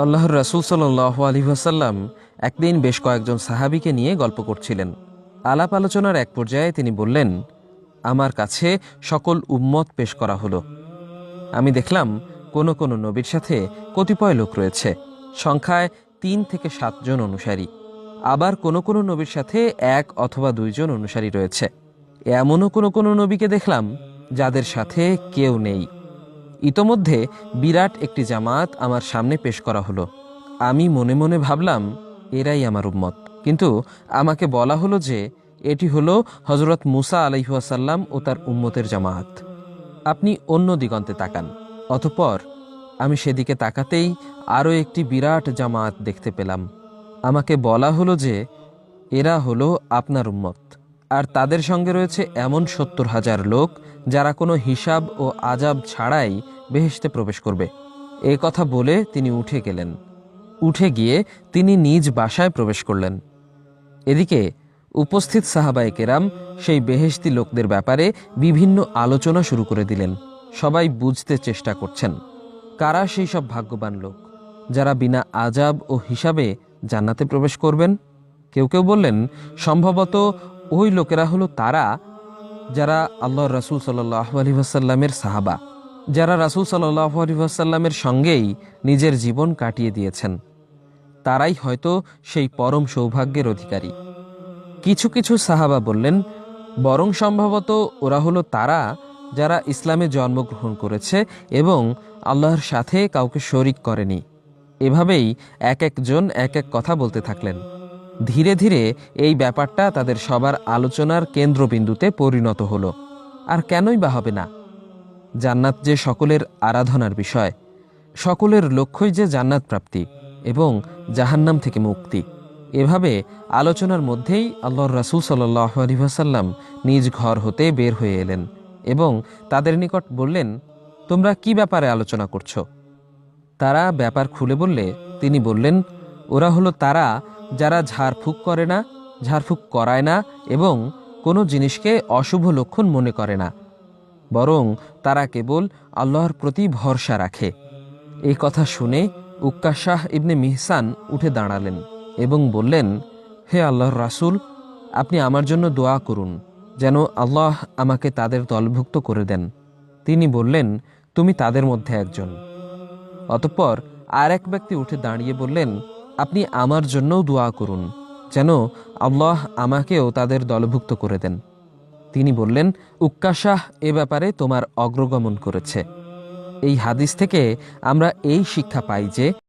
আল্লাহর রাসূল সাল্লাল্লাহু আলাইহি ওয়াসাল্লাম একদিন বেশ কয়েকজন সাহাবীকে নিয়ে গল্প করছিলেন। আলাপ আলোচনার এক পর্যায়ে তিনি বললেন, আমার কাছে সকল উম্মত পেশ করা হলো। আমি দেখলাম কোন কোন নবীর সাথে কতিপয় লোক রয়েছে, সংখ্যায় ৩ থেকে ৭ জন অনুসারী। আবার কোন কোন নবীর সাথে ১ অথবা ২ জন অনুসারী রয়েছে। এমনও কোন কোন নবীকে দেখলাম যাদের সাথে কেউ নেই। ইতোমধ্যে বিরাট একটি জামাত আমার সামনে পেশ করা হলো। আমি মনে মনে ভাবলাম, এরাই আমার উম্মত। কিন্তু আমাকে বলা হলো যে এটি হলো হযরত মুসা আলাইহিস সালাম ও তার উম্মতের জামাত। আপনি অন্য দিগন্তে তাকান। অতঃপর আমি সেদিকে তাকাতেই আরও একটি বিরাট জামাত দেখতে পেলাম। আমাকে বলা হলো যে এরা হলো আপনার উম্মত, আর তাদের সঙ্গে রয়েছে এমন ৭০,০০০ লোক যারা কোনো হিসাব ও আজাব ছাড়াই বেহেশতে প্রবেশ করবে। এই কথা বলে তিনি উঠে গেলেন। উঠে গিয়ে তিনি নিজ বাসায় প্রবেশ করলেন। এদিকে উপস্থিত সাহাবায়ে কেরাম সেই বেহেশতি লোকদের ব্যাপারে বিভিন্ন আলোচনা শুরু করে দিলেন। সবাই বুঝতে চেষ্টা করছেন কারা সেই সব ভাগ্যবান লোক যারা বিনা আজাব ও হিসাবে জান্নাতে প্রবেশ করবেন। কেউ কেউ বললেন, সম্ভবত ওই লোকেরা হলো তারা যারা আল্লাহর রাসূল সাল্লাল্লাহু আলাইহি ওয়াসাল্লামের সাহাবা, যারা রাসূল সাল্লাল্লাহু আলাইহি ওয়াসাল্লামের সঙ্গেই নিজের জীবন কাটিয়ে দিয়েছেন। তারাই হয়তো সেই পরম সৌভাগ্যের অধিকারী। কিছু কিছু সাহাবা বললেন, বরং সম্ভবত ওরা হলো তারা যারা ইসলামে জন্মগ্রহণ করেছে এবং আল্লাহর সাথে কাউকে শরিক করেনি। এভাবেই এক একজন এক এক কথা বলতে থাকলেন। ধীরে ধীরে এই ব্যাপারটা তাদের সবার আলোচনার কেন্দ্রবিন্দুতে পরিণত হলো। আর কেনই বা হবে না? জান্নাত যে সকলের আরাধনার বিষয়, সকলের লক্ষ্যই যে জান্নাত প্রাপ্তি এবং জাহান্নাম থেকে মুক্তি। এভাবে আলোচনার মধ্যেই আল্লাহর রাসূল সাল্লাল্লাহু আলাইহি ওয়াসাল্লাম নিজ ঘর হতে বের হয়ে এলেন এবং তাদের নিকট বললেন, তোমরা কি ব্যাপারে আলোচনা করছো? তারা ব্যাপার খুলে বললে তিনি বললেন, ওরা হলো তারা যারা ঝাড়ফুঁক করে না, ঝাড়ফুঁক করায় না এবং কোনো জিনিসকে অশুভ লক্ষণ মনে করে না, বরং তারা কেবল আল্লাহর প্রতি ভরসা রাখে। এই কথা শুনে উক্কাশাহ ইবনে মিহসান উঠে দাঁড়ালেন এবং বললেন, হে আল্লাহর রাসূল, আপনি আমার জন্য দোয়া করুন যেন আল্লাহ আমাকে তাদের দলভুক্ত করে দেন। তিনি বললেন, তুমি তাদের মধ্যে একজন। অতঃপর আর এক ব্যক্তি উঠে দাঁড়িয়ে বললেন, আপনি আমার জন্যও দোয়া করুন যেন আল্লাহ আমাকেও তাদের দলভুক্ত করে দেন। তিনি বললেন, উক্কাশাহ এ ব্যাপারে তোমার অগ্রগমন করেছে। এই হাদিস থেকে আমরা এই শিক্ষা পাই যে